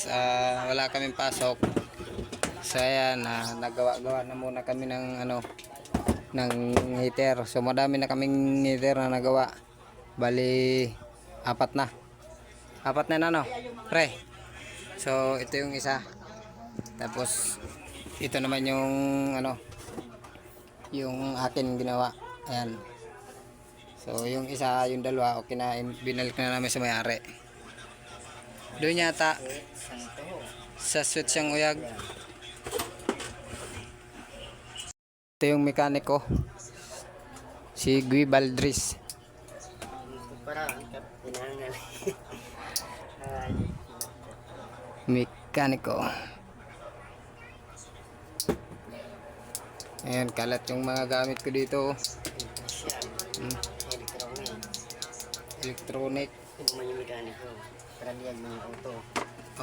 guys, wala kaming pasok. So ayan, nagawa-gawa na muna kami ng ng heater. So madami na kaming heater na nagawa. Bali apat na pre. So ito yung isa, tapos ito naman yung yung akin ginawa. Ayan. So yung isa, yung dalawa, okay na, binalik na namin sa may-ari. Doon yata sa switch yung uyag. Ito yung mekaniko, si Guy Baldris. Mekaniko. Ayan, kalat yung mga gamit ko dito. Electronic. Ito man yung mekaniko. Karamihan mga auto.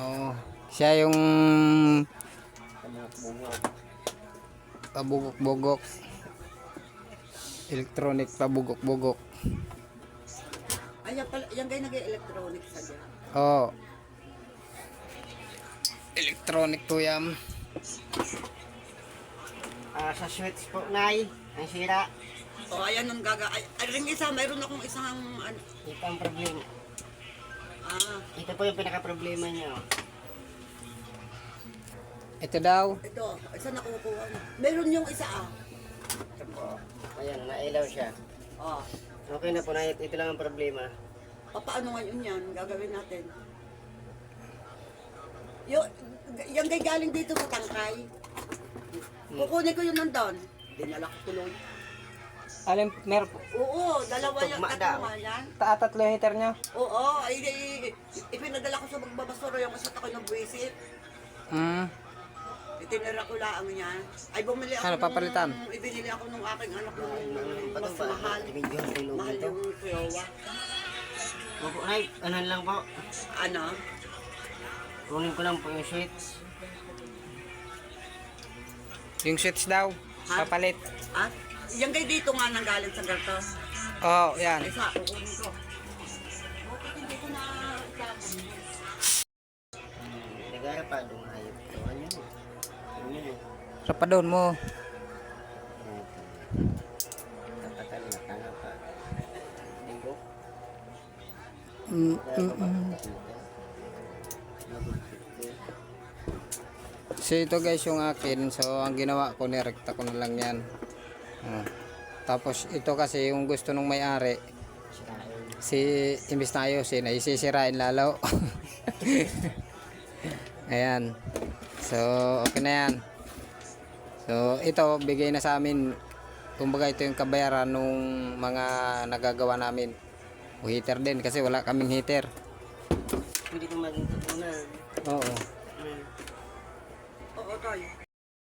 Oh, siya yung pabugok-bugok. Electronic pabugok-bugok. Ayan pala, yan kayo nag-electronic sa dyan. Oh. Electronic to yan. Sa switch po, Nay, ang sira. O ayan nung ring isa, mayroon akong isang Ito ang problema. Ito po yung pinaka-problema niya. Ito daw. ito, isa nakukuha na. Meron yung isa Ito po. Ayan, nailaw siya. Oh. Okay na po, Nay. Ito lang ang problema. Paano ngayon yan? Gagawin natin. Yung kay galing dito sa tangkay. Kukunin ko yun nandun. Dinala ko tuloy. Alin, meron Oo, dalawa yung Tugma daw. tatlo yan. tatlo yung heater nyo? Oo, ipinadala ko sa magbabasura yung isa ako ng buwisit. Itinira ko lang yan. Ay, bumili ako papalitan? Ibinili ako nung aking anak nung mas mahal. Mahal yung kuyawa. Opo, Nay. Anan lang po. Ano? Kunin ko lang po yung switch. Yung switch daw, Ha? papalit. At yung kay dito nga nang galing sa garto. Oh, yan. Isa, kukunin ko. Bakit hindi ko na Nagara pa doon ayop. Ano yun? Ano yun? Rapadon mo. Tapatal na tanga pa. Linggo. So ito guys yung akin. So ang ginawa ko, nirekta ko na lang yan. Tapos ito kasi yung gusto nung may-ari, imbis na ayusin, ay sisirain lalo. Ayan. So okay na yan. So ito bigay na sa amin. Kumbaga ito yung kabayaran nung mga nagagawa namin. O heater din kasi wala kaming heater. Hindi ko maging tutunan. Oo. Oo, tayo.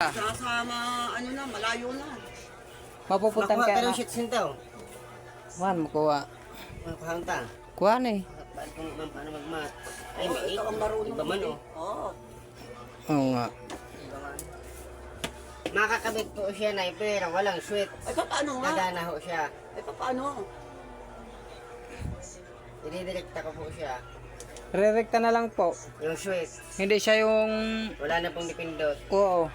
Sasama, na, malayo na. Mapupuntan Makuha ka ka na. ng shit sintaw. Juan, makuha. Makuha ta. Kuha na eh. Paano magmat? Ay, Oo, may ito ang marunong. iba man oh. Oo. Oo nga. Makakabit po siya na pero walang switch. Ay, paano nga? Nagana ho siya. Ay, paano? Ididirekta ko po siya. Rerekta na lang po. Yung switch. Hindi siya yung... Wala na pong dipindot. Oo.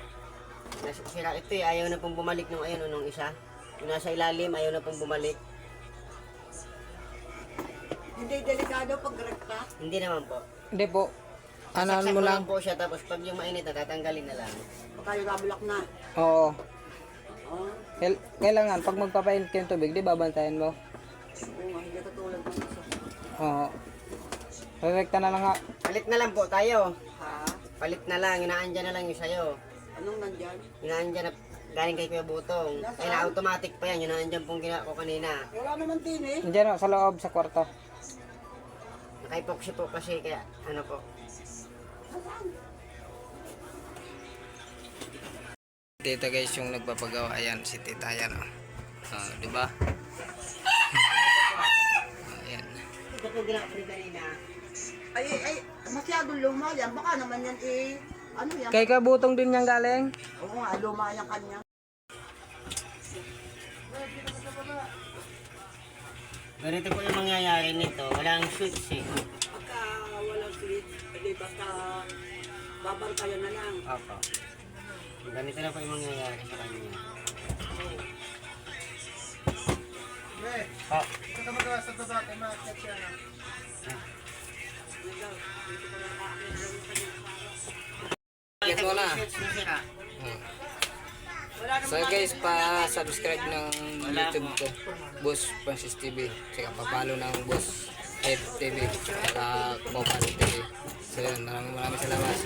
Sira ito eh. Ayaw na pong bumalik nung ayun nung isa. Yung nasa ilalim, ayaw na pong bumalik. Hindi delikado pag rekta. Hindi naman po. Hindi po. Anan Saksak mo lang. po siya tapos pag yung mainit na tatanggalin na lang. Baka yung nabulak na. Oo. Oo. Kailangan pag magpapainit kayo ng tubig, di babantayan mo? Oo nga, hindi katulad ng isa. Oo. Rerekta na lang nga. Palit na lang po tayo. Ha? Palit na lang. Inaandyan na lang yung sayo. Anong nandyan? Inaandyan na galing kay Kuya Butong. Ay na automatic pa yan. Yun naandyan pong ginawa ko kanina. Wala naman din eh. Diyan sa loob, sa kwarto. Naka-epoxy po kasi kaya ano po. Tita guys yung nagpapagawa. Ayan, si tita yan. Di ba? Ayan. Ito po ginawa ko kanina. Ay, masyadong luma yan. Baka naman yan eh. Ano yan? Kay kabutong din niyang galing. Oo nga, luma yan kanya. Ganito po yung mangyayari nito. Walang switch eh. Pagka walang switch, Hindi basta babantayan na lang. Opo. Ganito na po yung mangyayari sa kanya. Oh. Yes mo na. Sira. Wala naman So guys, pa-subscribe ng YouTube ko, Boss Francis TV. Tsaka pa-follow ng Boss F TV. Tsaka Mobile TV. So yun, maraming salamat.